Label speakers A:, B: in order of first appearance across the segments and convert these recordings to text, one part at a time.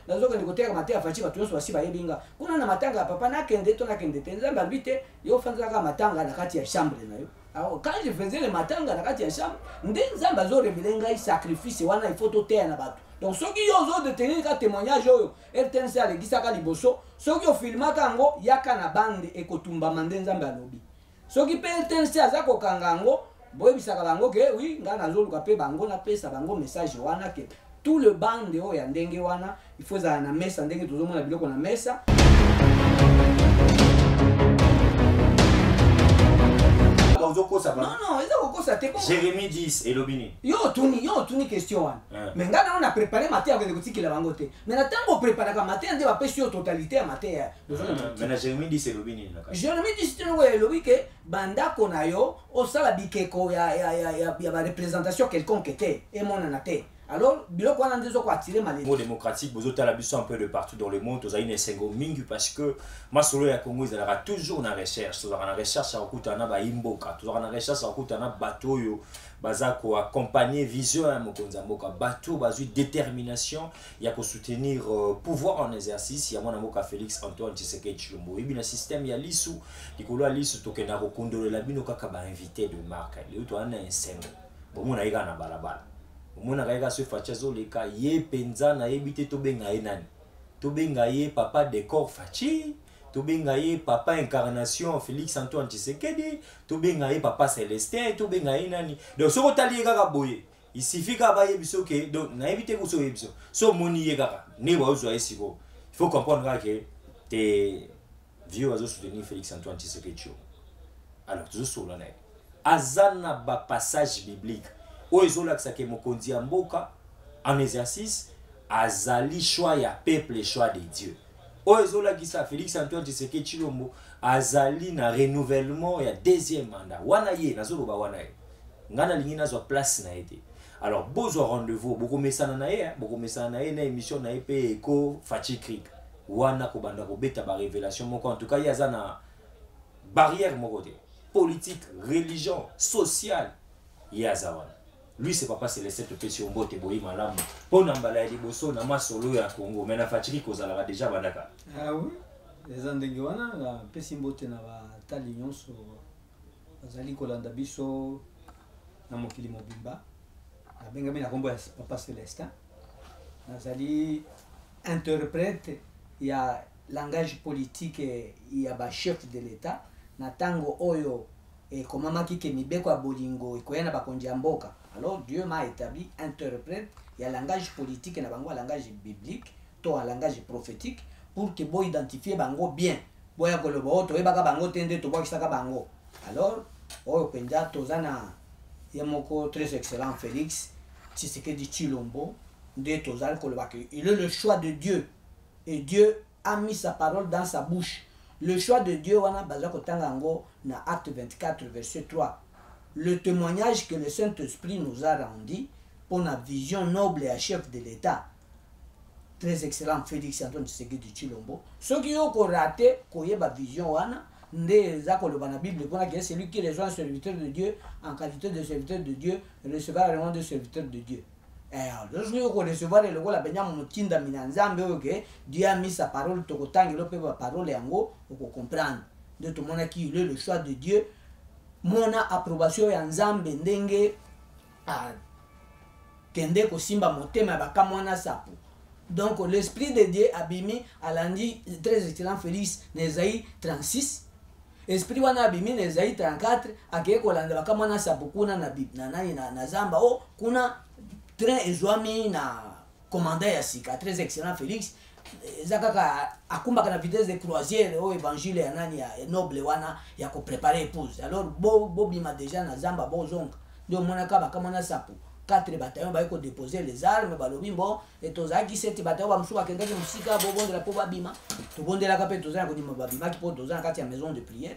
A: nazoka ndikoteka matanga fachi batu nyonso basi bayebinga kuna na matanga ya papa nakende to nakende te nzambe albite yo fanzaka matanga na kati ya chambre na yo. Alors quand je faisais les matanga na kati ya chambre nde nzambe azo révéler ngai sacrifice wana il faut to te na bato. Donc ceux qui ont de tenir un témoignage oyo RTNC alekisaka liboso soki ofilmaka yango yaka na bande ekotumba mande nzambe alobi soki pe RTNC aza kokanga yango boyebisaka bango ke oui nga nazoluka pe bango napesa bango message wana ke tout le bande oyo ya ndenge wana il faut ezala na mesa ndenge tozomona biloko na mesa. Non,
B: Jérémie 10 et Lobini.
A: Yo tuni question wana. Mais ngana on a préparé matin avec les qui la bangote. Mais na tango préparer ka matin de ba sur totalité à matin.
B: Mais na Jérémie 10 et Lobini.
A: Jérémie 10 c'est le lobi que banda konayo o sala bikeko ya ba représentation quelconque était et mon anate. Alors, biloko wana ndezo ko attirer malade.
B: Mot démocratique, vous êtes à la biso un peu de partout dans le monde, vous avez une sengo mingi parce que ma solo ya Congo ils aura toujours na recherche, toujours na recherche à okutana ba imboka, toujours na recherche à okutana bato yo baza ko accompagner vision ya mokonza mboka, bato bazui détermination ya ko soutenir pouvoir en exercice ya mwana mboka Félix Antoine Tshisekedi Tshilombo. Et bien système ya lisu, likolo ya lisu tokena ko kondolela bino kaka ba invité de marque. Le to ana ensengo. Bon mona ika na balabala. Mona kaka se fachazo leka ye penza na yebite to benga ye nani to benga ye papa décor fachi to benga ye papa incarnation Félix Antoine Tshisekedi to benga ye papa Célestin to benga ye nani donc soko tali kaka boye il suffit ka ba yebiso ke donc na yebite ko so yebiso so moni ye kaka ne ba ozo esiko il faut comprendre que tes vieux azo soutenir Félix Antoine Tshisekedi. Alors toujours sur la net azana ba passage biblique oezola que mokonzi mboka en exercice azali choix ya peuple choix de Dieu. Oezola qui ça Félix Antoine Tshisekedi Tshilombo azali na renouvellement ya deuxième mandat. Wana ye nazoloba wana ye. Ngana lingi na zo place na été. Alors bozo rendez-vous boko mesana na ye, boko mesana na ye na émission na EP Eco Fachi Creek. Wana ko banda ko beta ba révélation moko en tout cas ya zana barrière moko te. Politique, religion, sociale ya zawana. Lui c'est papa Célestin Topesi Ombote boyi malamu. Pour nambala liboso na masolo ya Congo mais na fatiki kozala déjà bandaka.
A: Ah oui. Les andenge wana la pesi mbote na ba tali nyonso bazali kolanda biso na mokili mobimba. Na benga na kombo ya papa Célestin. Nazali interprète ya langage politique ya ba chef de l'État na tango oyo et comment maki ke mibeko ya bolingo ekoyana bakonzi ya mboka. Alors Dieu m'a établi interprète, il y a un langage politique et un langage biblique, to un langage prophétique pour que bo identifier bango bien. Boya ko lobo to ebaka bango tende to boya kisaka bango. Alors oyo penja tozana yamoko très excellent Félix Tshisekedi Tshilombo de tozal ko loba que il est le choix de Dieu et Dieu a mis sa parole dans sa bouche. Le choix de Dieu wana bazako tangango na acte 24 verset 3. Le témoignage que le Saint-Esprit nous a rendu pour la vision noble et chef de l'État. Très excellent Félix Antoine Tshisekedi Tshilombo. Ceux qui ont raté, qui ont la vision, la Bible, c'est celui qui reçoit un serviteur de Dieu en qualité de serviteur de Dieu, recevra le nom de serviteur de Dieu. Lorsque vous recevez le rôle de Dieu a mis sa parole, la parole et vous comprendre. De tout le monde qui est le choix de Dieu. Mona approbation ya nzambe ndenge kende ko simba motema baka mwana sapo. Donc l'esprit de Dieu abimi alandi très excellent Félix Nezaï 36. Esprit wana abimi Nezaï 34 akeye ko landa baka mwana sapo kuna na bib na nani na zamba o kuna train ezwami na commandant ya sika très excellent Félix zakaka akumba kana vitesse de croisière au évangile ya nani ya noble wana ya ko préparer épouse. Alors bo bima déjà na zamba bo zonka ndio mona ka baka mona sapo 4 bataillons ba ko déposer les armes balobi bon et tozaki 7 bataillons ba msuka kengaki musika bo bonde la po babima to bonde la kapé tozana ko dima babima ki po tozana kati ya maison de prière.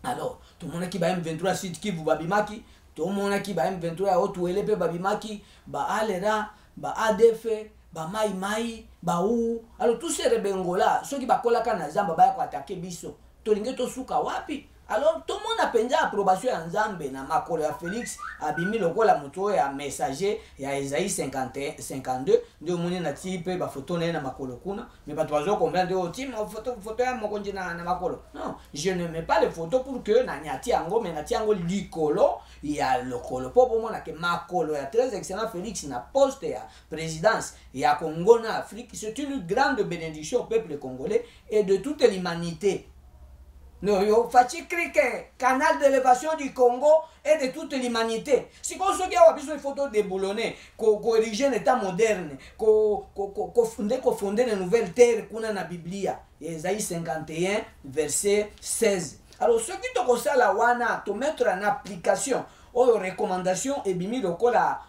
A: Alors tout mona ki ba M23 site ki vous babimaki to mona ki ba M23 o to elepe babimaki ba alera ba ADF ba mai ba ou. Alors tous ces rebengos là ceux qui bakolaka na zamba ba ko attaquer biso to linge to suka wapi
C: Alors tout le monde a pensé approbation en Zambé na makolo ya Félix abimi lokola moto ya messager ya Isaïe 52 ndio moni na type ba photo na makolo kuna mais ba tozo comprendre o team photo ya mokonji na makolo. Non, je ne mets pas les photos pour que na nyati yango mais na tiango likolo ya lokolo pour mona que makolo ya très excellent Félix na poste ya présidence ya Congo na Afrique, c'est une grande bénédiction au peuple congolais et de toute l'humanité. Non, yo fachi criquet, canal d'élévation du Congo et de toute l'humanité. Si on se dit qu'il y a une photo de Boulonnais, qu'on érige un état moderne, qu'on fonde une nouvelle terre qu'on a dans la Bible, Isaïe 51, verset 16. Alors, ce qui te concerne la wana, te mettre en application aux recommandations et bimi lokola.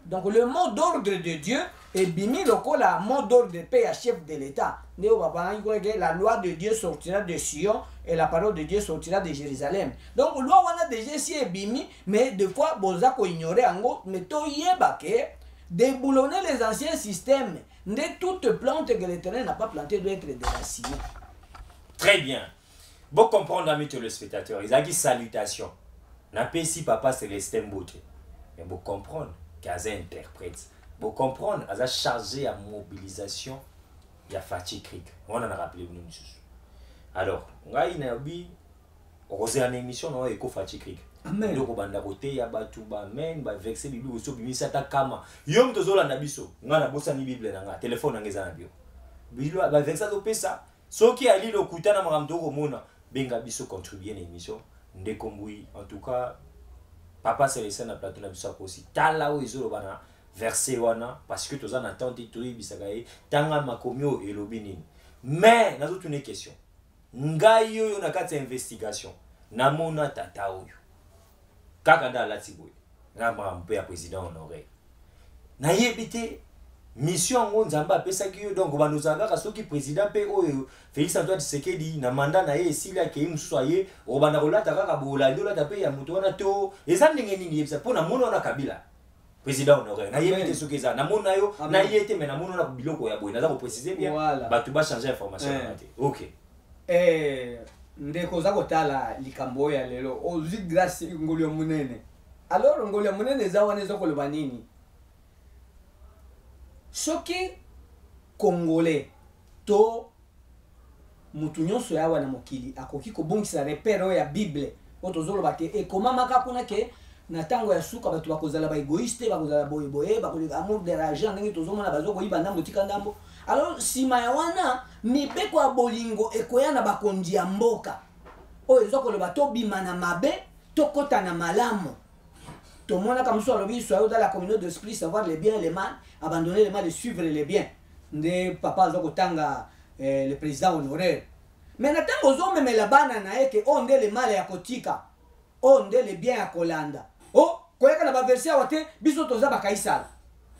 C: Donc, le mot d'ordre de Dieu et bimi lokola mot d'ordre de paix à chef de l'État. La loi de Dieu sortira de Sion et la parole de Dieu sortira de Jérusalem. Donc, loi wana déjà si est bimi, mais des fois, boza ko ignorer ango, mais to yeba ke déboulonner les anciens systèmes. De toute plante que l'Éternel n'a pas plantée doit être déracinée.
B: Très bien. Vous comprenez, amis téléspectateurs, ils ont dit salutation. N'a pas ici papa Célestin Beauté. Mais vous comprenez qu'elles interprètent. Vous comprenez, elles ont chargé à mobilisation. Il y a Fatih Krik. On en a rappelé nous. Alors, on a une émission, on a écho Fatih Krik.
A: Amen.
B: Donc, on a côté, ya batu ba men, ba vexé bibi oso bimi sata kama. Yom tozola na biso. On a bossa ni bible na nga, téléphone na ngeza na bio. Bilo ba vexé to pesa. Soki ali lo kutana makamto ko mona, benga biso contribuer na émission. Ndekombui, en tout cas, papa Célestin na plateau na biso aussi. Tala o ezolo bana. Verset wana parce que tous en attente tout bisagaye tanga makomio et lobini mais na toute une question ngai yo na kati investigation na mona tata oyo kaka nda lati boy na mpe ya président honoré na yebite mission ngo nzamba pesa ki donc banozanga ka soki président pe oyo Félix Antoine Tshisekedi na mandat na ye esili ke mususu aye obanda kolata kaka bolandi olata pe ya mutu wana to eza ndenge nini yebisa pona mona na Kabila président honoré na yebite soki eza na mona yo na yete mais na mona na biloko ya boy naza ko préciser bien batu ba changer information na te. OK
A: ndeko za kotala likambo ya lelo ozi grâce ngolo munene. Alors ngolo munene za wana zo koloba nini soki congolais to mutu nyonso ya wana mokili akoki kobongisa repère ya bible otozoloba ke ekomamaka kuna ke na tango ya suka batu bakozala ba égoïste bakozala boyeboye bakoleka amour de l'argent ndenge tozomona bazokoyiba ndambo tika ndambo. Alors sima ya wana mibeko ya bolingo ekoya na bakonzi ya mboka oyo ezokoloba tobima na mabe tokota na malamu. Tomona comme ça le soyez dans la communauté d'esprit savoir les biens et les mal, abandonner les mal et suivre les biens. De papa zokotanga le président honoraire. Mais natango zo meme la bana na eke onde le mal ya kotika. Onde le bien ya kolanda. Oh, koyeka na ba verset wate biso toza ba kaisala.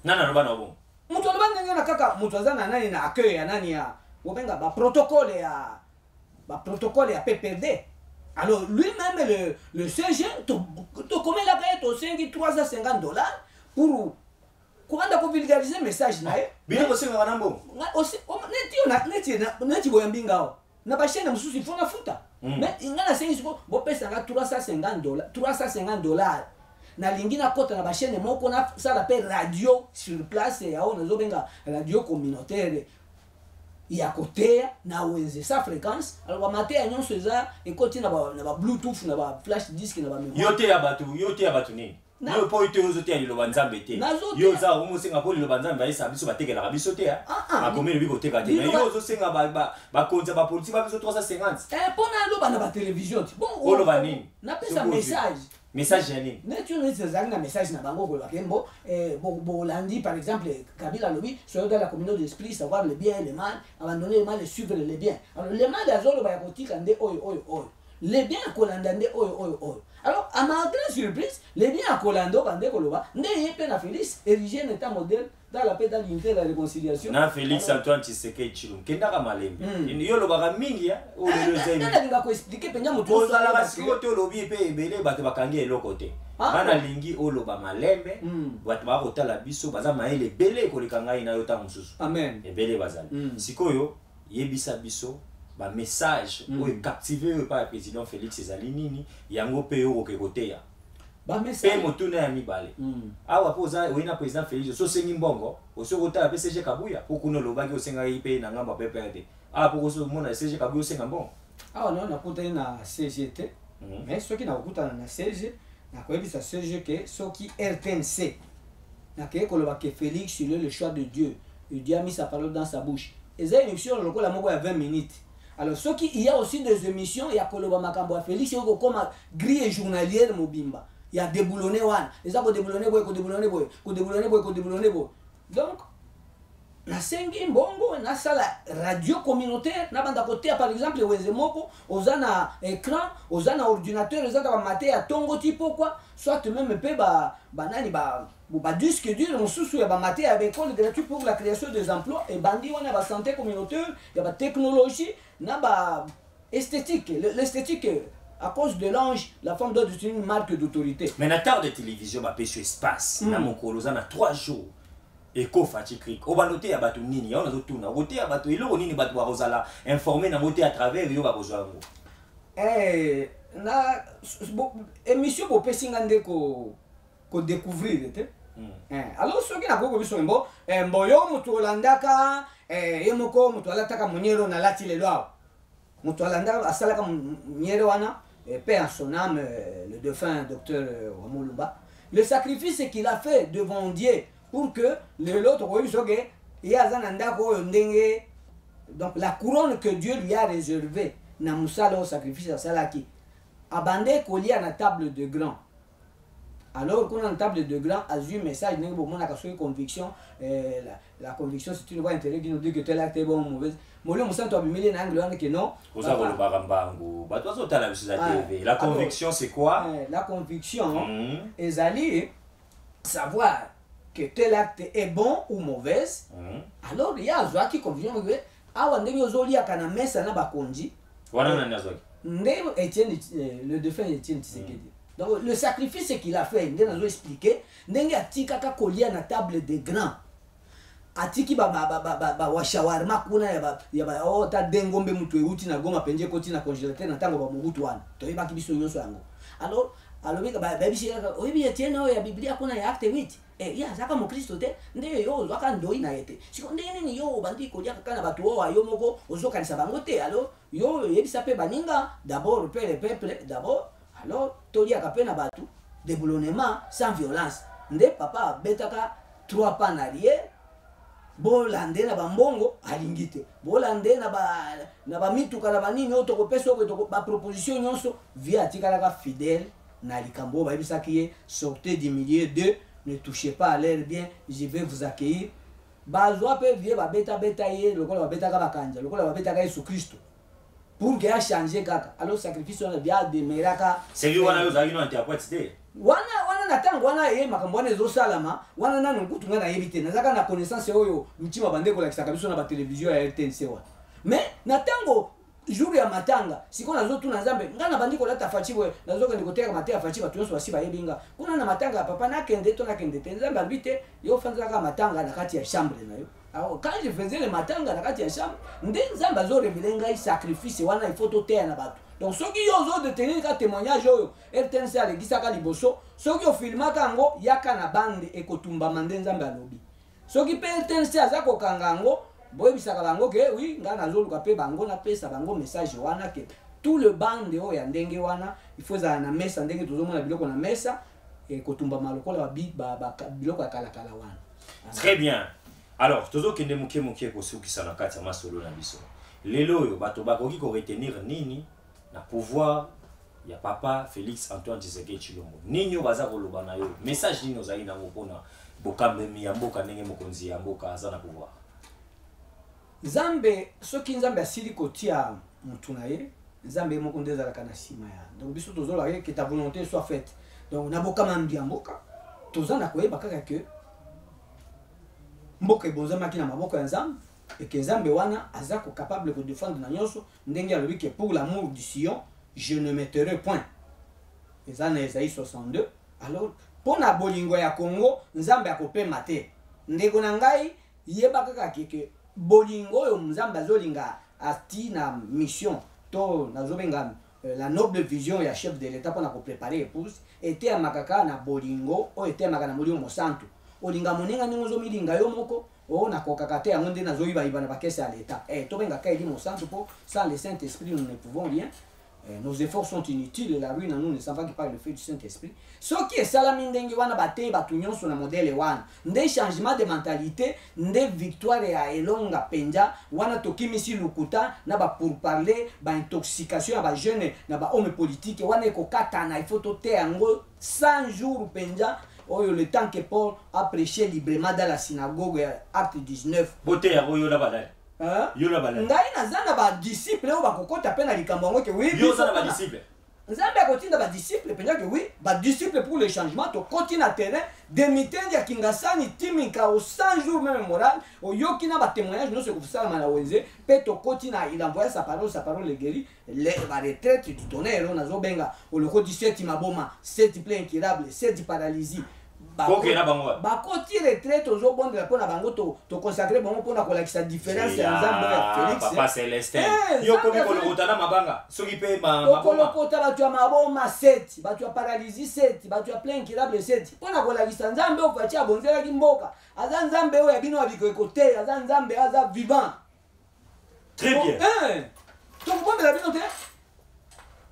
B: Nana no bana bon.
A: Mutu lo bana ngena kaka mutu azana nani na accueil ya nani ya wobenga ba protocole ya PPD. Alors lui-même le CG to combien la paye to 350 $ pour kwanda ko vulgariser message na ye.
B: Bino ko senga nambo.
A: Neti boyambinga na ba chaîne mususu il faut na futa. Mais ingana sengi ko bo pesa nga 350 $. Na lingina kota na ba chaîne moko na ça l'appelle radio sur place ya on zo benga radio communautaire. Ya côté na wenze sa fréquence alors ba maté nyonso eza ekoti na ba bluetooth na ba flash disk na ba mémoire
B: yote ya batu ni yo po ite ozote ya liloba nzambe te yo za omosenga po liloba nzambe ayisa biso batekela biso te akomeli biko teka te yo ozosenga ba konza ba politique ba biso 350
A: pona loba na ba télévision bon
B: oloba nini
A: na pesa message
B: ya nini
A: nature nezanga message na bango ko bakembo bolandi par exemple Kabila lobi soyez dans la communauté d'esprit savoir le bien et le mal abandonner le mal et suivre le bien. Alors le mal azolo ba kotika nde oyo le bien kolanda nde oyo. Alors à ma grande surprise le bien kolando bande koloba nde yepe na Félix érigé un état modèle dans la paix, dans l'unité et la réconciliation.
B: Na Félix Antoine Tshisekedi Tshilombo kenda ka malembe yo lobaka mingi ya o le zemi
A: nda ko expliquer penya mutu
B: so la ba siko to lobi pe ebele bato bakangi eloko te bana lingi oloba malembe bato ba kotala biso baza maele ebele koleka ngai na yo ta mususu
A: amen
B: ebele bazali sikoyo yebisa biso ba message oyo captivé par le président Félix ezali nini yango pe yo kokekoteya
C: ba message
B: pe motuna ya mibale awa poza oyina président Félix so sengi mbongo osokota pe CG Kabuya okuno lobaki osenga ipe na ngamba PPRD awa poko so mona CG Kabuya osenga mbongo
A: awa non nakutani na CGT mais soki nakutana na CG nakoyebisa CG ke soki RTNC nakeye koloba ke Félix il est le choix de Dieu et Dieu a mis sa parole dans sa bouche eza émission lokola moko ya 20 minutes. Alors, ce qui il y a aussi des émissions, il y a Koloba Makambo à Félix, il y a comme grille journalière Mobimba. Il y a déboulonné one, les gens déboulonné boy, déboulonné boy, déboulonné boy, déboulonné boy. Donc, na sengi mbongo na sala radio communautaire na banda côté par exemple Wezemoko, ozana écran, ozana ordinateur, ozana maté à tongo tipo quoi, soit même pe ba nani ba disque dur on sous ya ba maté à école gratuit pour la création des emplois et bandi on a ba santé communautaire, il y a ba technologie, na ba esthétique, l'esthétique à cause de l'ange, la femme doit utiliser une marque d'autorité.
B: Mais na tard de télévision ba sur espace, na mon kolozana 3 jours. Eko fatikrik obanote ya bato nini ya onazo tuna rote ya bato eloko nini bato ba rozala informer na moté à travers yo ba bozwango
A: na émission bo pesinga nde ko découvrir te alors soki na ko biso mbo mboyo mutu olandaka yemoko mutu alataka munyero na lati lelo awa mutu alandaka asalaka munyero wana paix en son âme le défunt docteur Wamuluba le sacrifice qu'il a fait devant Dieu pour que l'autre donc la couronne que Dieu lui a réservée na musala au sacrifice à salaki abandé collier à la table de grand alors qu'on a une table de grand a eu message n'est bon on a une conviction la conviction c'est une voie intérieure qui nous dit que tel acte est bon ou mauvais molio musanto abimeli na angle que non
B: oza ko barambango ba toi ta la TV la conviction c'est quoi
A: la conviction ezali savoir que tel acte est bon ou mauvais, alors il y a Zoaki conviction que awa ndenge ozoli akana mesa na bakonji
B: wana na Zoaki
A: ndenge Etienne le défunt Etienne Tshisekedi. Donc le sacrifice qu'il a fait ndenge nazo expliquer ndenge atika ka kolia na table de grand atiki ba washawarma kuna ya ba o ta dengombe mutu euti na goma penje koti na congélateur na tango ba mubutu wana to yeba kibiso nyonso yango alors alobika ba bishi oyebi Etienne o ya Biblia kuna ya acte 8 ya zaka mo Kristo te nde yo zaka ndoi na yete siko ndenge ni yo bandi ko dia kana batu o ayo moko ozokanisa bango te alors yo yebisa pe baninga d'abord le peuple d'abord alors to dia ka pe na batu déboulonnement sans violence nde papa betaka 3 pas en arrière bolande na bambongo alingite bolande na ba mituka na banini oto ko peso ko ba proposition nyonso via tikalaka fidèle na likambo ba yebisaki ye sortez du milieu de ne touchez pas à l'air bien, je vais vous accueillir. Bazwa pe vie ba beta ye lokola ba beta ka bakanja, lokola ba beta ka Yesu Kristo. Pour que a changer kaka. Alors sacrifice on via de meraka.
B: C'est lui wana yo zaki no interprète.
A: Wana natango wana ye makambo wana ezo salama, wana nanu kutu ngana yebite. Nazaka na connaissance oyo lutima bande ko la kisaka na ba télévision ya RTNC wa. Mais natango jour ya matanga siko nazo tuna nzambe ngana bandiko lata fachibwe nazo kende koteka matea fachiba tuyonso basiba yebinga kuna na matanga papa na kende to na kende te nzambe ambite yo fanza ka matanga na kati ya chambre na yo alors quand je faisais le matanga na kati ya chambre nde nzambe azo révéler ngai sacrifice wana il faut to te na bato donc soki yo zo de tenir ka témoignage oyo RTNC alegisa ka liboso soki o filmaka ngo yaka na bande ekotumba mande nzambe alobi soki pe RTNC azako kangango boy bisaka bango ke oui nga nazoluka pe bango na pesa bango message wana ke tout le bande o ya ndenge wana il faut za na mesa ndenge tozomona biloko na mesa e kotumba malokola ba biloko ya kala wana.
B: Très bien. Alors tozo kende muke ko sukisa na kati ya masolo na biso lelo yo bato bakoki ko retenir nini na pouvoir ya papa Félix Antoine Tshisekedi Tshilombo nini yo baza koloba na yo message nini ozali nango pona bokambi ya mboka ndenge mokonzi ya mboka aza na pouvoir.
A: Nzambe soki nzambe asili kotia mutu na ye nzambe moko nde ezalaka na nsima ya donc biso tozolaka ke ta volonté soit faite donc na bokamambi ya mboka toza na koyeba kaka ke mboka ebonzamaki na maboko ya nzambe et que nzambe wana aza ko capable de défendre na nyonso ndenge alobi ke pour l'amour du Sion je ne mettrai point eza na Esaïe 62 alors pona bolingo ya Congo nzambe akopema te ndeko na ngai yeba kaka ke
C: bolingo oyo nzambe azolinga ati na mission to nazobenga la noble vision ya chef de l'état pour préparer épouse était amakaka na bolingo o était amakana molimo santo olinga moninga ningo zo milinga yo moko o na kokaka te yango nde nazoyiba iba na bakese ya l'état to benga ka elimo santo po sans le Saint Esprit nous ne pouvons rien. Nos efforts sont inutiles et la ruine en nous ne s'en va que par le fait du Saint-Esprit. Ce qui est salami ndenge wana bate batunyon sur le modèle wana. Nde changement de mentalité, nde victoire ya elonga penja wana tokimisi lukuta na ba pour parler ba intoxication ya ba jeune na ba homme politique wana eko katana il faut te yango 100 jours penja. Oyo le temps que Paul a prêché librement dans la synagogue acte 19.
B: Boté ya oyo la badale.
C: Ngai nazana ba disciple o bakokota pe na likambo ngo ke oui
B: yo zana ba disciple
C: nzambe akotinda ba disciple penja ke oui ba disciple pour le changement to continue terrain de mitende ya kingasani timika au 100 jours même moral o yoki na ba témoignage no se kufisala mala wenze pe to continue il envoie sa parole le guéri les ba retraite du tonnerre on azo benga o le ko 17 maboma 7 plein incurable 7 paralysie bakoti retraite ozobondela mpona bango toconsacre bango mpona kolakisa différence ya nzambe ya Félix
B: papa Célestin yo komi kolokota na mabanga soki mpe
C: okolokota bato ya maboma 7 bato ya paralysie 7 bato ya plein incurable 7 mpona kolakisa nzambe oyo fati abonzelaki mboka aza nzambe oyo ya bino ya bikeko te aza nzambe aza vivant
B: très bien
C: tokobondela bino te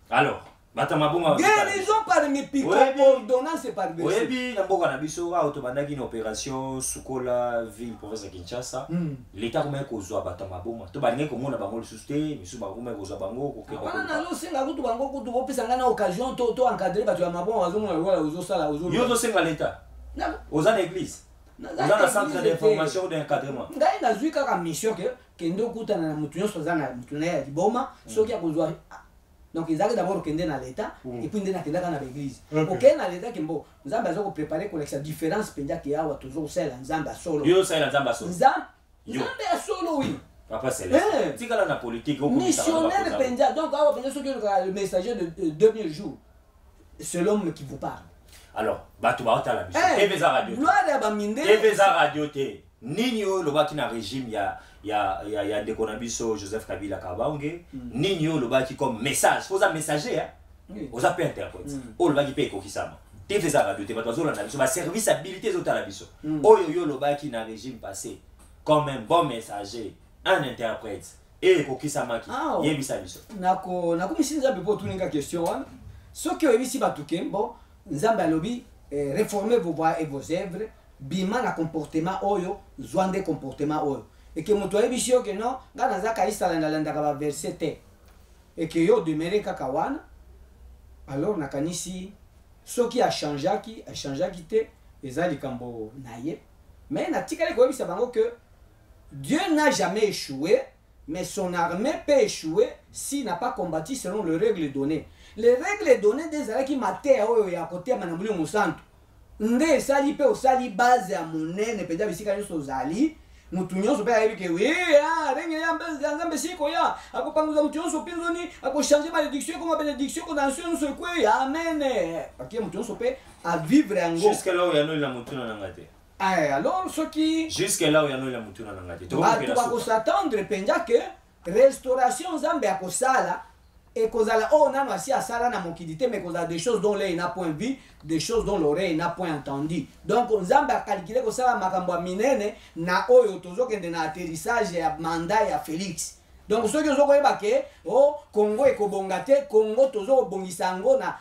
B: alors
C: guérison par mipiko ordonnance par décret.
B: Oyebi na mboka na biso a otobandaki na opération Sukola ville province ya Kinshasa l'état comment kozwa bata maboma to balingi komona bango lisusu te misu bakoma kozwa bango kokeba
C: wana nazo senga kutu bango kutu kopesa ngana occasion to encadrer bato ya maboma bazomona wala uzosala uzo
B: yo senga l'état oza na église oza na centre d'information ou d'encadrement
C: ngai nazwi kaka mission ke ndo kutana na mutu nyonso aza na mutu na ya liboma soki akozwa. Donc ils allaient d'abord kende na l'état et puis ndena kenda na l'église. OK na l'état kimbo nzambe azo préparer pour la différence penja ke awa toujours sala nzambe solo.
B: Yo sala nzambe solo.
C: Nzambe solo oui.
B: Papa Céleste. Tika la politique au
C: missionnaire penja donc awa penja ce que le messager de 2000 jours. C'est l'homme qui vous parle.
B: Alors, batu ba otala biso. TV za radio.
C: Gloire ya ba minde.
B: TV za radio te. Nini yo lobaki na régime ya ndeko na biso Joseph Kabila Kabange nini yo lobaki comme message oza messager oza pe interprète o lobaki pe kokisama te feza radio te bato zola na biso ba service habilité zotala biso oyo yo lobaki na régime passé comme un bon messager un interprète et kokisama ki yebisa biso
C: nako misinza be po tuninga question wana soki oyebisi batuke bon nzambe alobi réformez vos voies et vos œuvres bima na comportement oyo zwande comportement oyo et que moto ayebi yo que non ngana zaka isala ndalandaka ba verset te et que yo demere kaka wana alors nakanisi soki achangeaki te eza likambo na ye mais natikali koyebisa bango que Dieu n'a jamais échoué mais son armée peut échouer s'il n'a pas combattu selon les règles données. Les règles données des alaki maté oyo ya kote manambuli musantu nde sali pe osali base ya monene penza bisika nyonso zali mutu nyonso pe ayebi ke oui renge ya nzambe siko ya akopanguza mutu nyonso pinzoni akochange malédiction comme bénédiction condamnation nyonso ekwe amen akie mutu nyonso pe a vivre yango
B: jusque là où yanoli na mutu na ngate
C: alors soki
B: jusque là où yanoli na mutu na ngate
C: to bakosatendre penza ke restauration nzambe akosala et kozala oh nano asi asala na mokili te mais kozala des choses dont l'œil n'a point vu des choses dont l'oreille n'a point entendu donc nzambe akalkile kosala makambo ya minene na oyo tozokende na atterrissage ya mandat ya Félix donc soki ozokoyeba ke o Congo ekobonga te Congo tozobongisa yango na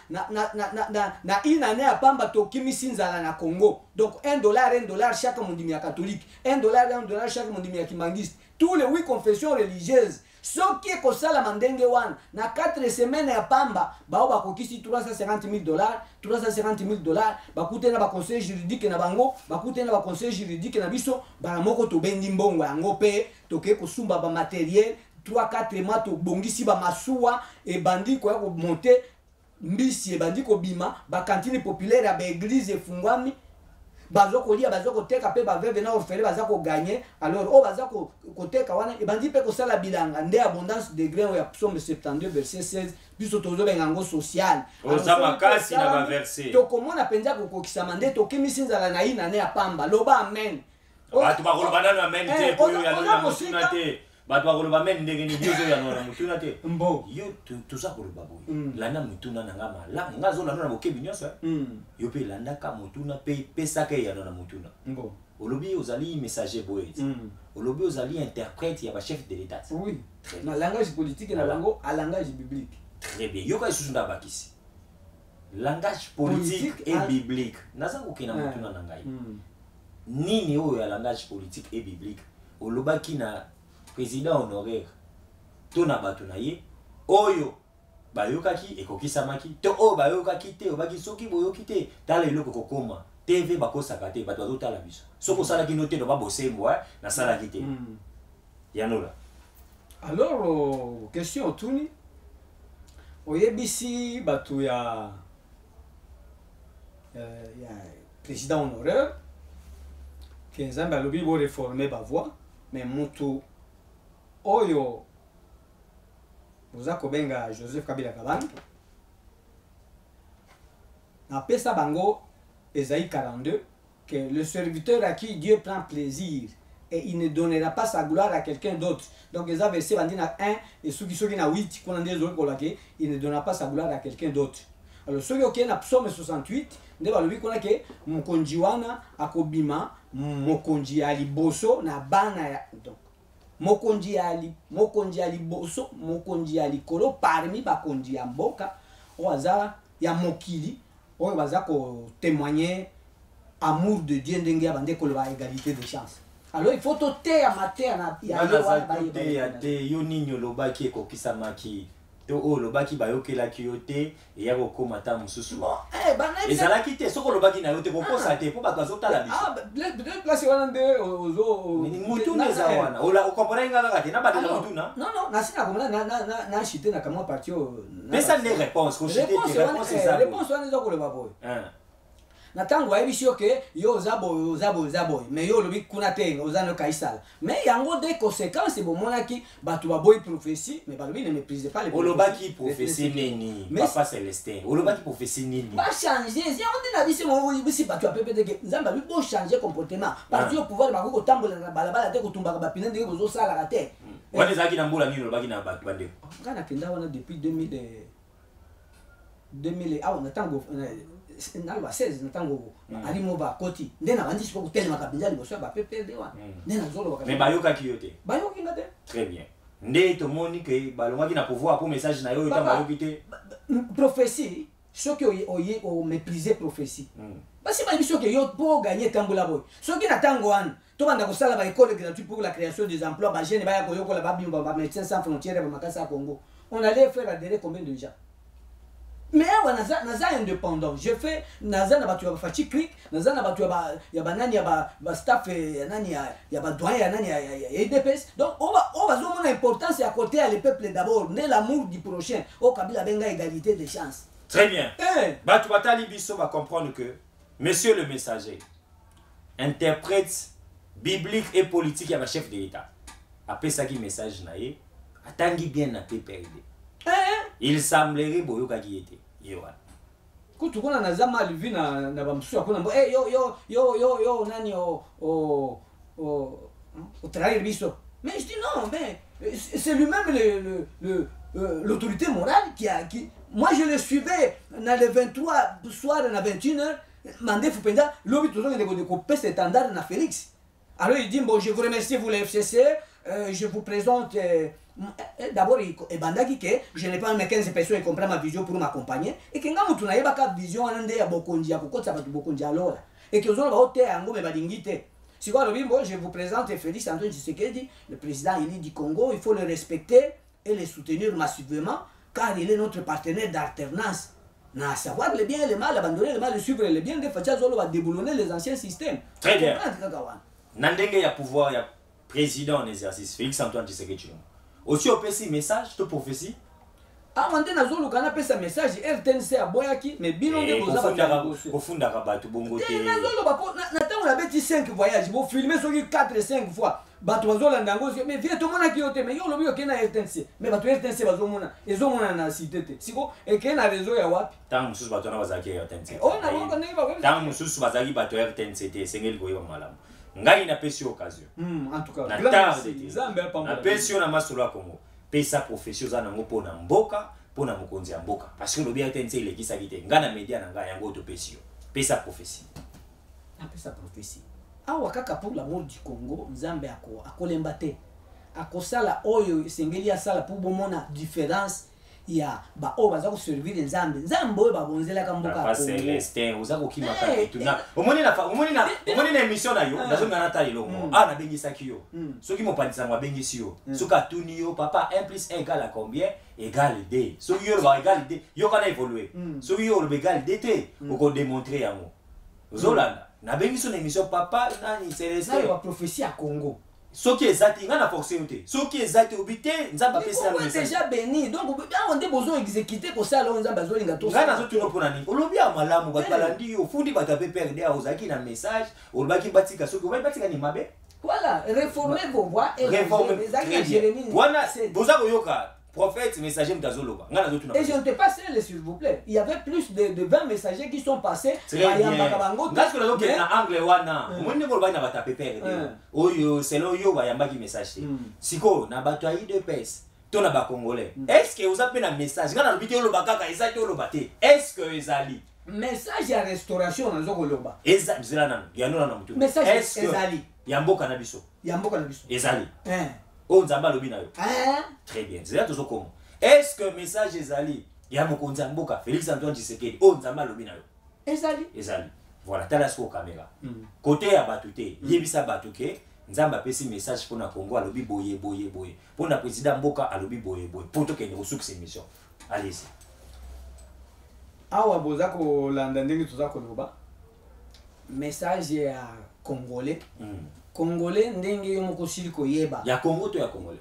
C: inane ya pamba tokimisi nzala na Congo donc $1 chaque mondimi ya catholique $1 chaque mondimi ya kimangiste tous les 8 confessions religieuses soki ekosala mandenge wana na 4 semaines ya pamba bao bakokisi $350,000 bakute na baconseil juridique na bango bakute na baconseil juridique na biso bana moko tobendi mbongo yango pe toke kosumba ba matériel 3-4 mois tobongisi ba masuwa ebandi koya ko monter mbisi ebandi ko bima ba cantine populaire ya ba église efungwami bazo kolia bazo koteka pe ba veve na ofele baza ko gagner alors o baza ko koteka wana ebandi pe ko sala bilanga nde abondance de grain ya psaume 72 verset 16 biso tozo bengango social
B: ozama kasi na ba verset
C: to komona penza ko kokisa mande to kimisi nzala na ina ne ya pamba loba amen
B: bato bakoloba nano amen te po oyo yango na motuna te bato bakoloba amen ndenge ni bio oyo yango na motuna te
A: mbo
B: yo toza koloba boye landa motuna na nga malamu nga azolanda na bokebi nyonso yo mpe elandaka motuna mpe epesaka yango na motuna
A: mbo
B: olobi ozali messager boye olobi ozali interprète ya bachef de l'état
A: oui na langage politique na bango à langage biblique
B: très bien yoka lisusu nda bakisi langage politique et biblique naza kokena motuna na ngai nini oyo ya langage politique et biblique olobaki na président honoraire to na bato na ye oyo bayokaki ekokisamaki to oyo bayokaki te obaki soki boyoki te tala eloko kokoma TV bakosaka te bato bazotala biso soki osalaki no te no babosembo nasalaki te yanola
A: alors question otuni oyebisi bato ya président honoraire que nzambe alobi bo réformer bavoi mais mutu oyo boza kobenga Joseph Kabila Kabanga napesa bango Ésaïe 42 que le serviteur à qui Dieu prend plaisir et il ne donnera pas sa gloire à quelqu'un d'autre. Donc les versets bandina 1 et ceux qui sont na 8 qu'on a dit il ne donnera pas sa gloire à quelqu'un d'autre. Alors ceux qui ont na psaume 68 nde balobi kona ke mokonzi wana akobima mokonzi ali boso na bana ya donc mokonzi ali boso mokonzi ali kolo parmi bakonzi ya mboka oza ya mokili oyo baza ko témoigner amour de Dieu ndenge ya bande koloba égalité de chance. Alors il faut toter à mater na
B: ya te yo nini olobaki ekokisamaki to o lobaki bayokelaki yo te eya kokoma ta mosusu ezalaki te soki olobaki na yo te kokosa te mpo bato bazotala biso
A: place wana nde ozo
B: mutuna eza wana okomprendre nga kaka te na bato na mutuna
A: non nasi nakomona na chite na kamwa parti oyo
B: pesa nde réponse kochite te
A: réponse wana eza koloba boye na tango ayebisi yo ke yo oza boye mais yo olobi kuna te oza no kaisala mais yango des conséquences bomonaki bato baboyi prophétie mais balobi ne méprisez pas les
B: olobaki prophétie nini papa Célestin olobaki prophétie nini
A: ba changer yango nde na bisi mo bisi bato ya pepe te nzamba lui bo changer comportement parce que pouvoir ba ko tambola na balabala te ko tumbaka ba pine ndenge bozo sala te
B: wana ezaki na mbula nini olobaki na bato bande
A: kana kenda wana depuis 2000 ah na tango nalba 16 na tango alimo ba koti nde na bandi siko kutelema kabinja liboso ba PPD wana nde na zolo ba
B: mais bayokaki yo te
A: bayoki ngate
B: très bien nde tomoni ke balongaki na pouvoir pour message na yo etamba yoki te
A: prophétie soki o mépriser prophétie basi ba biso ke yo pour gagner tambola boy soki na tango wana to banda ko sala ba école gratuite pour la création des emplois ba jeune ba ya ko yokola ba bimba ba médecins sans frontières ba makasa Congo on allait faire adhérer combien de gens. Mais naza indépendant je fais naza na batu ya fachi click naza na batu ya banani ya ba staff ya nani ya ba doyen ya nani ya EDPS donc on va zomona importance à côté à le peuple d'abord né l'amour du prochain au Kabila benga égalité des chances.
B: Très bien batu batali biso va comprendre que monsieur le messager interprète biblique et politique ya ba chef de l'État apesaki message na ye atangi bien na PPRD. Il semblerait boyoka qui était yowa
A: kutu kuna na zama alivi na bamsuya kuna mbo yo nani o trahir biso mais je dis non mais c'est lui-même l'autorité morale qui moi je le suivais dans le 23 soir na 21h mandé fupenda lobi toujours de couper cet standard na Félix alors il dit bon je vous remercie vous le FCC je vous présente d'abord ebandaki que je n'ai pas 15 personnes qui comprennent ma vision pour m'accompagner et que nga mutu na yebaka vision ande ya bokonzi ya kokotsa batu bokonzi alors et que ozona ba hote yango me badingi te siko lobi bon je vous présente Félix Antoine Tshisekedi le président élu du Congo il faut le respecter et le soutenir massivement car il est notre partenaire d'alternance na savoir le bien et le mal abandonner le mal et suivre le bien de facha zolo va déboulonner les anciens systèmes.
B: Très bien nandenge ya pouvoir ya président en exercice Félix Antoine Tshisekedi aussi au PC message to prophétie
A: amande na zolo kana pesa message RTNC aboyaki mais bino nde bozaba
B: kofunda ka bato bongo te
A: na zolo bapo na tango na beti 5 voyages bo filmer soki 4 5 fois bato bazola ndango mais vie to mona ki yote mais yo lobi yo kena RTNC mais bato RTNC bazomona ezomona na cité te siko ekena réseau ya wapi
B: tango mususu bato na bazaki RTNC
A: on na wanga neba
B: tango mususu bazaki bato RTNC te sengeli koyeba malamu ngai na pesi occasion
A: En tout cas,
B: na
A: grand
B: tarde
A: merci. Nzambe apambola.
B: na pesi na masolo ya Congo pesa profession za nango pona mboka pona mokonzi ya mboka parce que lobi ate nse lekisaki te ngai na media na ngai yango to pesi yo pesa prophétie
C: apesa prophétie awa kaka pour l'amour du Congo nzambe akolemba te akosala oyo esengeli asala pour bomona différence ya ba oyo baza koservir nzambe oyo babonzelaka mboka ya
B: Congo Celestin oza kokimaka bituna omoni na émission na yo nazonga na tali longo na bengisaki yo soki mopanzi sango abengisi yo soki atuni yo papa 1 plus 1 égale à combien égale 2 soki yo ba égale 2 yo kana évoluer soki yo ba égale 2 te oko démontrer yango ozolanda na bengiso na émission papa nani Celestin
C: na prophétie à Congo
B: soki ezati nga na forcer te soki ezati obité nzamba pesa
C: na message déjà béni donc on ndé besoin exécuter ko ça là nzamba zolinga to
B: nga nazo tuno pona ni olobi ya malamu batalandi yo fundi batape perde ya ozaki na message olobaki batika soki batika ni mabe
C: voilà réformer vos voix et
B: réformer
C: Jérémie
B: wana boza koyoka prophète messager mtazoloba nga nazo tuna
C: et je ne te pas seul s'il vous plaît il y avait plus de 20 messagers qui sont passés
B: bayamba bango nga ce que na angle wana moni ko ba na batape perde oyo selo yo bayamba ki message siko na bato ayi de pes to na ba congolais est-ce que vous avez un message nga na lobité oloba kaka ezaki oloba te est-ce que ezali
C: message ya restauration nazo koloba
B: ezali zela nanu yano na mutu
C: message ezali
B: ya mboka na biso ezali o nzamba lobi na yo très bien zela tozo komo est-ce que message ezali ya mokonzi ya mboka Félix Antoine Tshisekedi o nzamba lobi na yo ezali voilà tala siko caméra côté ya bato te yebisa bato ke nzamba pesi message pour na Congo alobi boye pour na président mboka alobi boye pour to kende ressources émission allez-y
A: awa boza kolanda ndenge toza koloba
C: message ya congolais congolais ndenge yo moko sili koyeba
B: ya Congo to ya congolais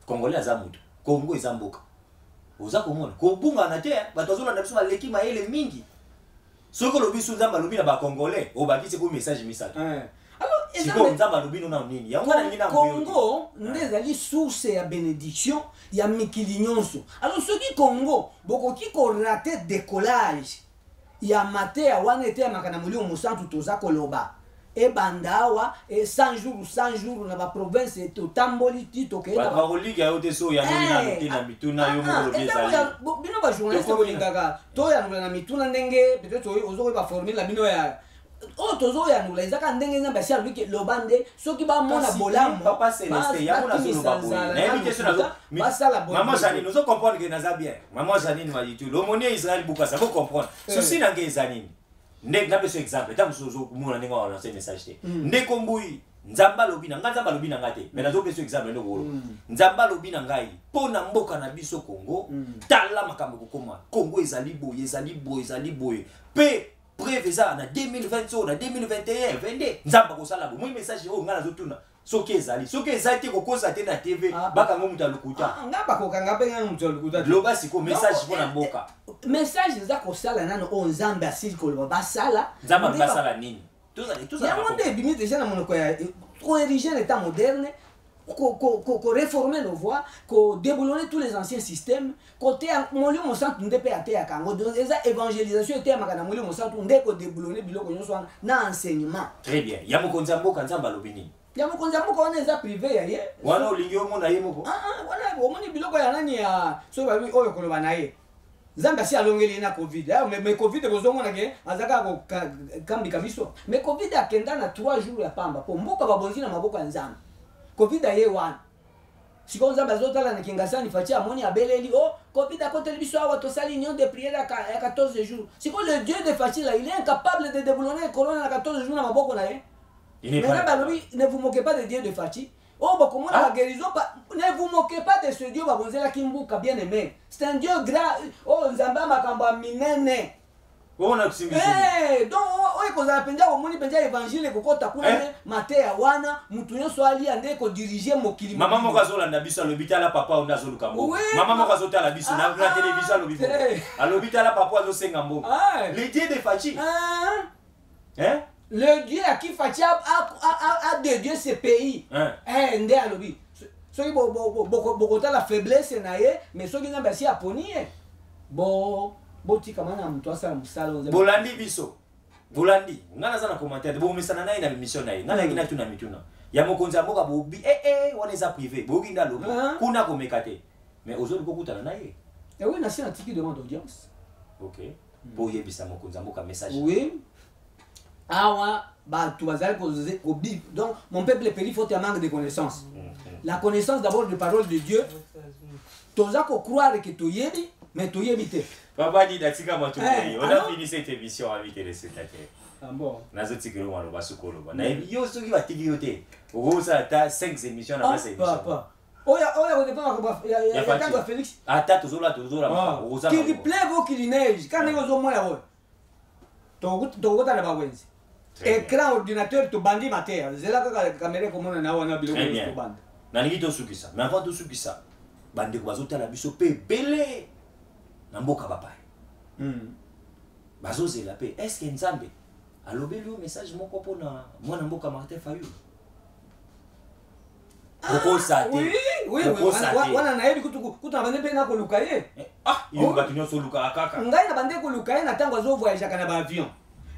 B: congolais aza mutu Congo eza mboka oza komona ko bunga na te bato azolanda biso baleki mayele mingi soko lobi su nzamba lobi na ba congolais o bakisi ko message misato
C: alors
B: siko nzamba lobi no na nini yango na ngina
C: Congo ndezali source ya bénédiction ya mikili nyonso alors soki Congo bokoki ko rater décollage ya mate ya wana ete ya makana molio mosantu toza koloba e bandawa e 100 jours na ba province to tamboli ti to kenda
B: ba relique ya ote so ya nini na mituna yo mo lobi ezali
C: bino ba journaliste ko lingaka to ya na mituna ndenge peut-être ozo ba former la bino ya o tozo ya nula ezaka ndenge nzamba sia lobiki lobande soki ba mona bolamu
B: papa Celestin ya mona zo ba boye na invitation nazo
C: basala boye
B: maman Janine ozo comprendre que naza bien maman Janine ma yitu l'homonie Israël bukasa vous comprendre ceci na ngezanini ndek na beso exemple tant sozo mona ninga wa lancer message te ndeko mbui nzamba lobi na nzamba lobi na ngate mais nazo beso exemple ndeko wolo nzamba lobi na ngai pona mboka na biso Congo tala makambo kokoma Congo ezali boye pe bref ça na 2020 na 2021 22 nzamba ko sala bo moi message o ngala zotuna soki ezali te kokoza te na TV baka ngo mutu alukuta
C: ngaba ko kanga pe nga mutu alukuta
B: loba siko message pona mboka
C: message za ko sala nano o nzamba asili ko ba sala
B: nzamba basala nini tous
C: ya monde bimi déjà na monoko ya ko ériger l'état moderne ko réformer nos voies ko déboulonner tous les anciens systèmes côté molio mosantu ndepe ate ya kango donc eza évangélisation était makana molio mosantu ndeko déboulonner biloko nyonso na enseignement
B: très bien ya mokonzi mboka nzamba lobini
C: ya mokonzi mboka wana eza privé ya ye
B: wana olingi omona ye moko
C: wana omoni biloko ya nani ya so babi oyo koloba na ye nzamba si alongeli na covid mais covid bozomona ke azaka ko kambika biso mais covid akenda na 3 jours ya pamba po mboka babonzi na maboko ya nzamba covid aye wana siko nzamba azotala na kingasani faci amoni abeleli covid akoteli biso awa tosali union de prière ya 14 jours siko le dieu de faci là il est incapable de déboulonner corona na 14 jours na maboko na ye mais balobi ne vous moquez pas de dieu de faci bakomona la guérison ne vous moquez pas de ce dieu babonzela kimbuka bien aimé c'est un dieu grand nzamba makambo minene
B: on a kusimbisa
C: donc oyo kozala penza omoni penza évangile kokota kuna mateya wana mutu nyonso ali ande ko diriger mokili
B: mama moko azolanda biso alobitala papa onda azoluka mboka mama moko azotala biso na télévision alobi alobitala papa azosenga mboka le dieu de Fachi
C: le dieu à qui Fachi a de dieu ce pays nde alobi soki bokotala faiblesse na ye mais soki nzambe asi aponi ye botika mana mutu asala musala
B: bolandi biso bolandi ngana za na commentaire bo mesana na ina mission na ngana ngina tuna mituna ya mokonza mboka bobi wana eza privé boki ndalo kuna ko mekate mais aujourd'hui kokutana na ye
C: et oui na sina tiki demande d'audience
B: OK pour yebisa mokonza mboka message
C: oui awa tu bazali ko bi donc mon peuple péri faut un manque de connaissance la connaissance d'abord de parole de Dieu toza ko croire que toyebi mais toyebi te
B: papa dit datika matu on a fini cette émission avec les spectateurs
C: bon
B: nazo tikelo mwana basukolo ba na yo soki batiki yote okosa ta 5 émissions na base émission
C: papa oya ko dépend ko ya tango Félix
B: ata tozola okosa
C: qu'il pleuve ou qu'il neige quand ngo zo moya bo to na ba wenzi écran ordinateur to bandi mater zela ka caméra ko mona na wana biloko to bandi
B: na ningi to sukisa mais avant to sukisa bande ko bazotala biso pe belé na mboka bapa bazozela pe est-ce que nzambe alobeli o message moko pona mwana mboka Martin Fayulu koko sate
C: oui wana na yebi kutu na bande pe na ko lukaye
B: yo batu nyonso luka kaka
C: ngai na bande ko lukaye na tango zo voyage kana ba avion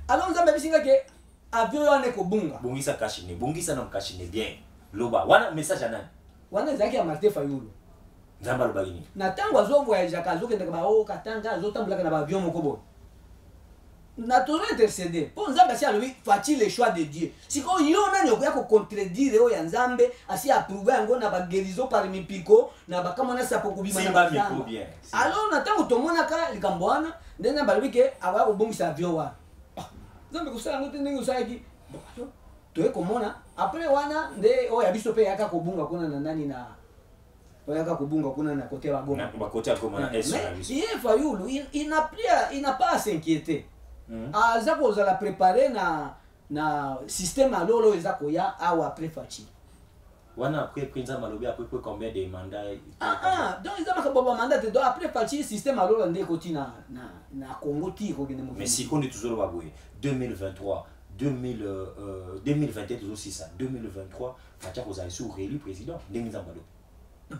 C: alors nzambe bisinga ke avion wana ko bunga
B: bungisa kashine bungisa na kashine bien loba wana message anani
C: wana zaki ya Martin Fayulu
B: nzamba lobagini
C: na tango zo voyage kazo kende ba o katanga zo tambula kana ba avion moko bo na toujours intercéder pour nzambe si alobi fati le choix de Dieu siko yo nani okoya ko contredire o ya nzambe asi approuver yango na ba guérison par mipiko na ba kama na sapo kubima na ba
B: bien
C: alors na tango tomona ka likambo wana ndenge balobi ke awa ko bongisa avion wa nzambe kusala ngote ndenge usaki to komona après wana nde o ya biso pe yaka kobunga kuna na nani na oyaka kubunga kuna na côté ba Goma
B: na côté ya Goma na est na biso
C: il Fayulu il n'a pas à s'inquiéter aza kozala préparé na système alolo eza koya awa après Fachi
B: wana après prince malobi après combien de mandats
C: donc ils ont pas mandat donc après Fachi système alolo ndé koti na Congo ti ko gene mo
B: mais si on est toujours ba boye 2023 2021 toujours si ça 2023 Fachi kozali sur réélu président ndenge nzambalo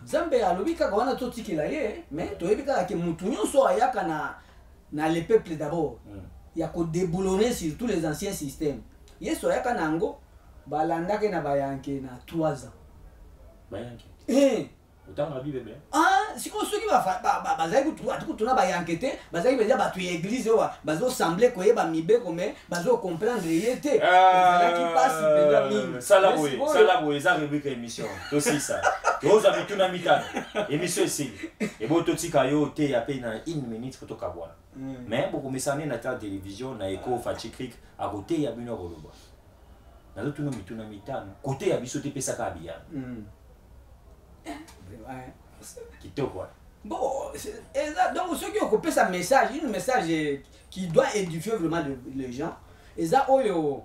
C: Nzambe alobi kaka wana totikela ye mais toyebi kaka ke mutu nyonso ayaka na le peuple d'abord ya ko déboulonner sur tous les anciens systèmes yeso ayaka nango balandake na bayanke na 3 ans
B: bayanke autant la Bible
C: siko soki bazali kutuna bayanke te bazali beja bato ya église oyo bazosemble koyeba mibeko me bazocomprendre ye te ezalaki pasi mpenza mingi
B: sala boye eza rubrique émission tosisa toza mituna mitano émission esili ebo totika yo te ya pe na 1 minute po tokabwana mais bokomesane na ta télévision na eko Fachi Creek akote ya bino koloba nazotuna mituna mitano kote ya biso te pesaka abiyana kitoko
C: bon donc ceux qui ont coupé sa message un message qui doit édifier vraiment les gens et ça oyo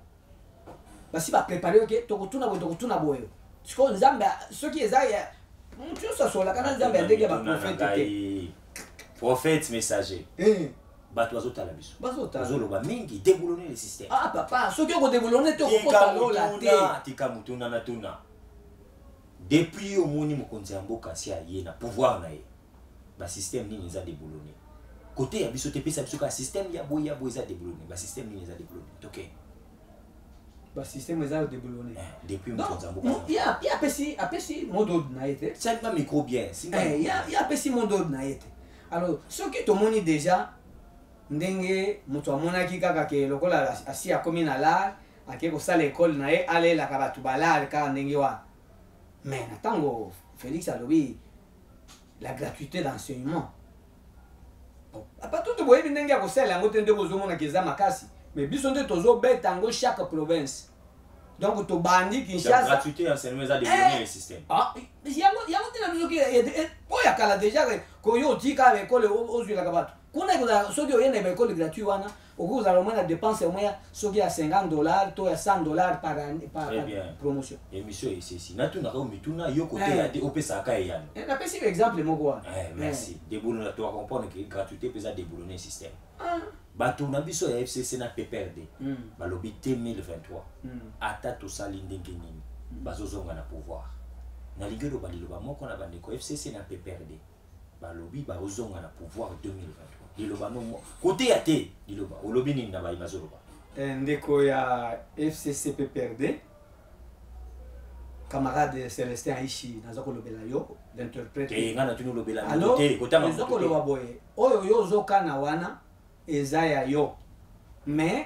C: basi ba préparer OK tokutuna boyo siko nzambe ceux qui eza ya mutu so sola kana nzambe ndenge ba prophète
B: prophète messager bato azotala biso bazoloba mingi déboulonner le système
C: papa ceux qui ont déboulonner to ko talola te
B: tika mutuna na tuna depuis au moni mokonzi ya mboka si aye na pouvoir na ye ba système nini eza déboulonné côté ya biso te pesa biso ka système ya boya eza déboulonné ba système nini eza déboulonné OK
C: ba système eza déboulonné
B: depuis mokonzi ya mboka
C: il y a pesi modo na été
B: ça pas micro bien
C: il y a pesi modo na été alors ce qui to moni déjà ndenge moto amonaki kaka ke lokola asi akomi na la ake ko sala école na ye alela ka batu balale ka ndenge wa mais natango Félix alobi la gratuité d'enseignement apa tout boyebi ndenge ya kosala yango te nde bozomona keza makasi mais biso nde tozobeta yango chaque province donc tobandi Kinshasa
B: gratuité d'enseignement eza déboulonner le système
C: yango te na biso oyo akala déjà koyo otika ekole ozwilaka bato kuna ekozala soki oyenda baekole gratuit wana okozala omoi na dépense omoi soki ya $50 to ya $100 par promotion
B: émission esisi natunaka omituna yo kote ya te opesaka eyano
C: napesi exemple moko wana
B: merci déboulonner to comprendre que gratuité pesa déboulonner système bato na biso ya FCC na PPRD balobi 2023 ata tosali ndenge nini bazozonga na pouvoir nalingi loba liloba moko na bandeko FCC na PPRD balobi bazozonga na pouvoir 2023 liloba no côté ya te liloba olobi nini na bayi bazoloba
A: ndeko ya FCC PPRD camarade Célestin Aishi naza kolobela yo l'interprète
B: ngana tunu lobela
A: alors
B: côté kotanga
A: naza koloba boye oyo yo ozokana wana eza ya yo mais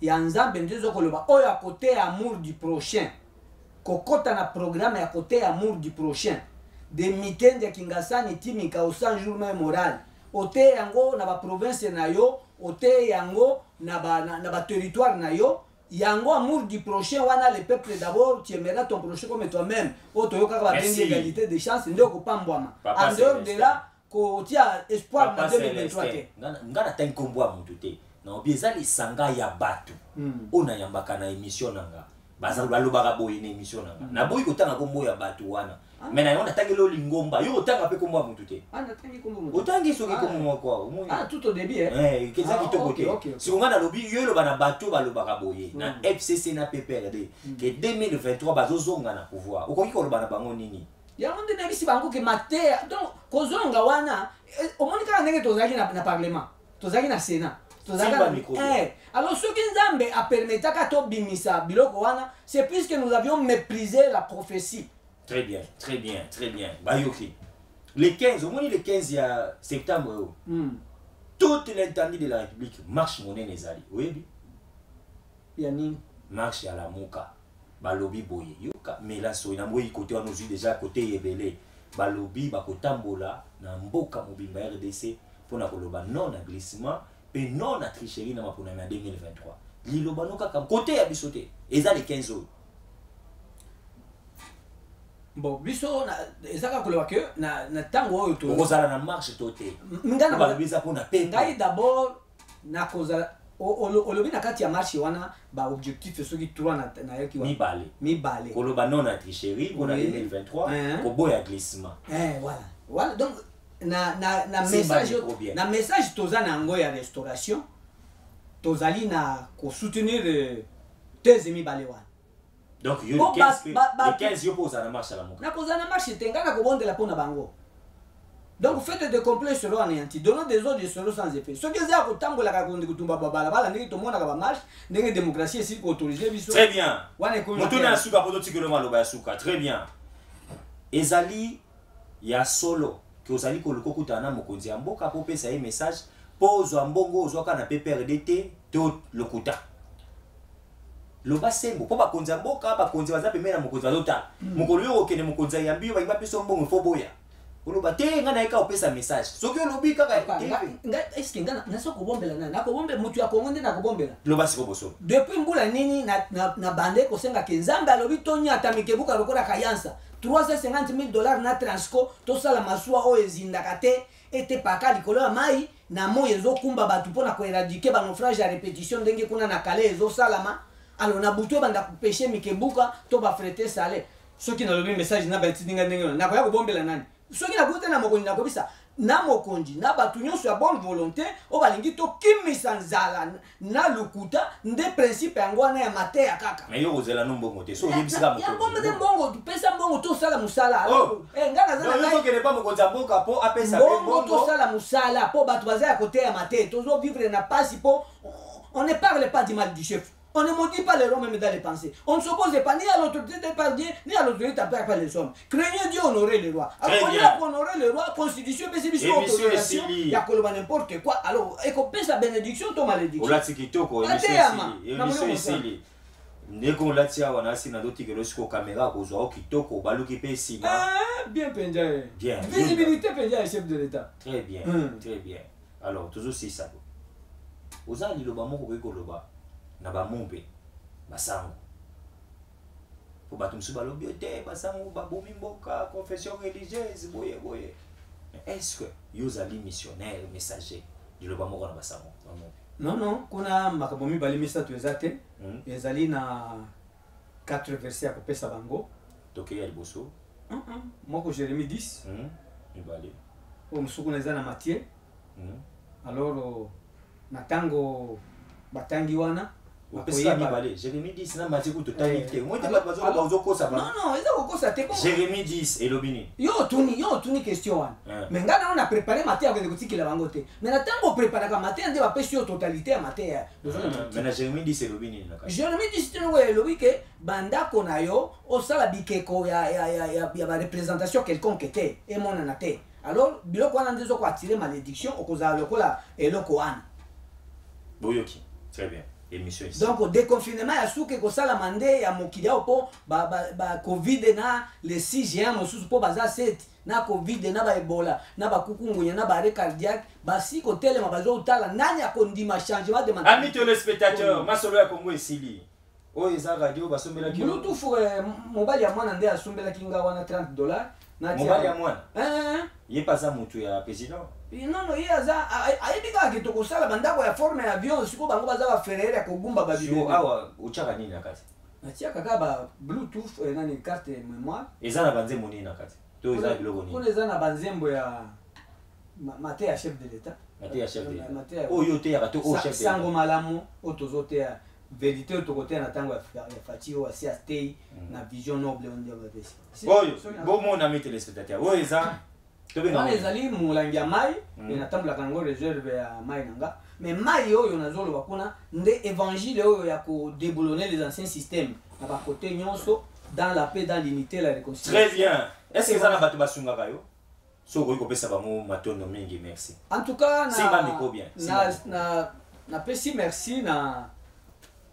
A: ya nzambe nde ezokoloba oyo à côté amour du prochain kokota na programme ya côté amour du prochain de mitende ya Kingasani timika au 100 jours mémoral ote yango na ba province na yo ote yango na ba territoire na yo yango amour du prochain wana le peuple d'abord tu aimeras ton prochain comme toi-même oto yoka ba bengi égalité de chance ndio kopambwama en dehors de là ko tia espoir na 2023 te
B: ngana tankombo mutu te na obieza lisanga ya bato ona yambaka na émission nanga baza balobaka boye na émission nanga na boyi kotanga kombo ya bato wana mais na yona tangelo lingomba yo otanga pe kombo mutu te
A: natangi kombo mutu
B: otangi soki kombo kwa
A: tout au début
B: keza kitoko te si on a lobi yo lo bana bato balobaka boye na FCC na PPRD que 2023 bazozonga na pouvoir okoki ko lobana bango nini
A: yango nde nabisi bango ke mateya donc kozonga wana omoni kaka ndenge tozalaki na parlement tozalaki na sénat alors ce que Nzambe a permis to bimisa biloko wana c'est puisque nous avions méprisé la prophétie.
B: Très bien, très bien, très bien. Bayoki. Les 15, au moins le 15 septembre, toute l'intendue de la République marche monnaie Nezali. Oui,
A: yani
B: marche à la Mouka. Balobi boye. Yoka melaso ina moyi côté on nous déjà côté yebele. Balobi bakotambola na mboka mobimba RDC pour na koloba non glissement et non à tricherie dans ma pour 2023. Liloba kaka côté ya bisoté. Eza les 15 jours.
A: Bon, biso ezaka koloba que na tango oyo to
B: kozala na marche toté.
A: Ngana
B: balobisa pour na pe.
A: Ngai d'abord na koza olobi na kati ya marche wana ba objectif soki 3 na yaki wana mibale
B: koloba non à tricherie pour 2023 ko boya glissement.
A: Voilà donc na message toza na ngo ya restauration tozali na ko soutenir teze mibale wana.
B: Donc yo le 15 yo poza na marche la Mouka.
A: Na poza na marche tenga na ko bondela pona bango. Donc faites des complets seront anéantis. Donnons des ordres seront sans effet. Ce que za ko tambola ka konde kutumba babala ndenge to mona ka ba marche ndenge démocratie esi ko autoriser biso.
B: Très bien. Motuna suka poto tikelo maloba ya suka. Très bien. Ezali ya solo que ozali ko lokokutana mokonzi ya mboka po pesa ye message pose mbongo ozwaka na PPRDT to lokuta. Loba sembo po bakonzi ya mboka bakonzi baza pemena mokonzi bazota. Mokolo yo okene mokonzi ya mbiyo ba peso mbongo fo boya. Oloba te ngana eka opesa message. Soki olobi kaka
A: est-ce que ngana naso ko bombela na ko bombe mutu ya Kongo nde na ko bombela.
B: Loba siko boso.
A: Depuis mbula nini na bande ko senga ke Nzambe alobi tonya atamikebuka lokola kayansa. $350,000 na transco to sala maswa o ezindaka te ete paka likolo ya mai na moyo ezokumba batu mpona ko éradiquer ba naufrage ya répétition ndenge kuna na kale ezosalama alo na butu banda kupeshe mikebuka to ba frete sale soki na lobi message na ba tidinga ndenge na ko ya ko bombela nani soki na kuta na mokonzi na kobisa na mokonzi na batu nyonso ya bonne volonté o balingi to kimisa nzala na lukuta nde principe yango wana ya mateya kaka
B: mais yo ozela no mbongo te so yebisika mokonzi
A: ya mbongo te mbongo pesa mbongo to sala musala ngana zana
B: na yo kene pa mokonzi mboka po apesa
A: mbongo to sala musala po batu baza ya kote ya mateya tozo vivre na pasi po on ne parle pas du mal du chef. On ne maudit pas les rois même dans les pensées. On ne s'oppose pas ni à l'autorité de Dieu, ni à l'autorité tapée par les hommes. Craignez Dieu, honorez les rois. Alors, pour honorer les rois, constitution, autorisation, il y a n'importe quoi. Alors, et qu'on paie sa bénédiction, ton malédiction.
B: On l'a dit kitoko, émission ici. Ndeko latia wana si na doti kelo siko caméra kozwa kitoko baluki pe sima.
A: Bien penja.
B: Bien.
A: Visibilité penja chef de l'état.
B: Très bien, très bien. Alors, toujours si ça. Oza liloba moko ko loba. Na ba mombe basango po batumsu balobi te basango babomi mboka confession religieuse boye boye est-ce que yozali missionnaire messager diloba moko na basango
A: non kuna makabomi bali misatu ezate ezali na 4 versets ya kopesa bango
B: toke ya liboso
A: moko Jérémie 10
B: ibali
A: o musuku na eza na Matthieu alors na tango batangi wana
B: opesa mibale Jérémie 10 na matiko totalité moi te bazo bazo kosa ba
C: non eza kokosa te
B: Jérémie 10 elobini
C: yo tuni question wana mais nga na préparé matin avec kotikela bango te mais na tango préparer ka matin nde bapesi yo totalité ya matin
B: mais na Jérémie 10 elobini na
C: Jérémie 10 tino elobi ke bandako na yo osala bikeko ya ba représentation quelconque te emonana te alors biloko wana nde ezoko attirer malédiction okozala lokola eloko wana
B: boyoki très bien émission ici
C: donc déconfinement ya suki kosala mande ya mokili ao po ba covid na le 6 juin mosusu po baza 7 na covid na ba ebola na ba kukungunya na ba arrêt cardiaque basi ko telema bazo utala nani akondima changement de mentalité.
B: Amis téléspectateurs masolo ya Congo esili oyo eza radio basombela ki
C: bluetooth mobile ya mwana nde asombela kinga wana $30 na
B: mobile ya mwana ye paza mutu ya président
C: non ye aza ayebika ke tokosala bandako ya forme ya avion siko bango baza ba ferere ya kogumba ba
B: bibio awa uchaka nini nakati
C: natia kaka ba bluetooth nani carte mémoire
B: eza na banzembo nini nakati to eza biloko nini
C: kuna eza na banzembo ya mate ya chef de l'état
B: mate ya chef de l'état oyo te ya to o chef de
C: sango malamu otozote ya vérité otokote na tango ya fati o asi stay na vision noble on dit bapesi
B: oyo bo mon ami téléspectateur oyo eza
C: wana ezali molangi ya mai enatambolaka yango réserve ya mai nanga mais mai oyo nazoloba kuna nde évangile oyo ya kodéboulonner les anciens systèmes na bakote nyonso dans la paix dans l'unité la réconciliation.
B: Très bien. Est-ce que eza na bato basungaka yo so okoki kopesa bango matondo mingi merci
C: en tout cas
B: na
C: pesi merci na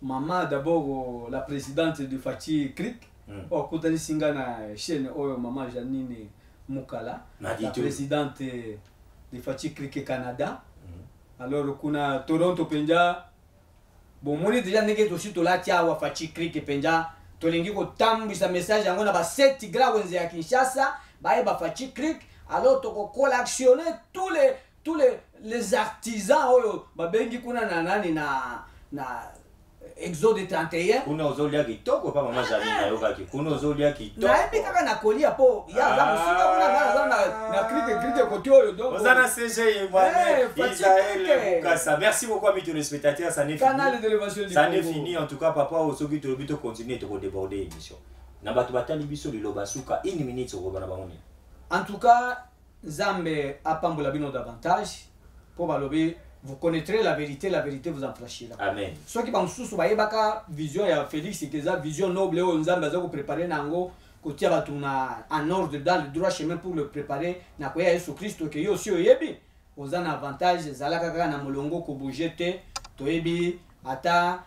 C: maman d'abord la présidente de Fati Creek okutani nga na chaîne oyo maman Janine Mukala la présidente de Fati Creek Canada alors kuna Toronto penja bomoni déjà ndenge tosi tolatia wa Fati Creek penja tolingi kotambwisa message yango na ba 7 gras wenze ya Kinshasa baye ba Fati Creek alors toko collectionner tous les artisans oyo babengi kuna na nani na Exode 31
B: kuna ozolia kitoko pa mama Janine ayokaki kuna ozolia kitoko
C: na epi kaka na kolia po ya za musika kuna na crique côté oyo donc
B: ozana CG mwane Isaël Mukasa merci beaucoup amis téléspectateurs ça n'est fini
C: canal d'élévation du
B: ça n'est fini en tout cas papa osoki to bito continuer to déborder émission na bato batali biso liloba suka 1 minute ko bana bamoni
C: en tout cas Zambe apambola bino davantage pour balobi vous connaîtrez la vérité vous enfranchira.
B: Amen.
C: Ceux qui pensent sous bayebaka vision ya Félix c'est que ça vision noble au Nzambe azo préparer nango kotia batuna en ordre dans le droit chemin pour le préparer na koya Yesu Kristo que yo si oyebi ozana avantage zalaka kaka na molongo ko bouger te toyebi ata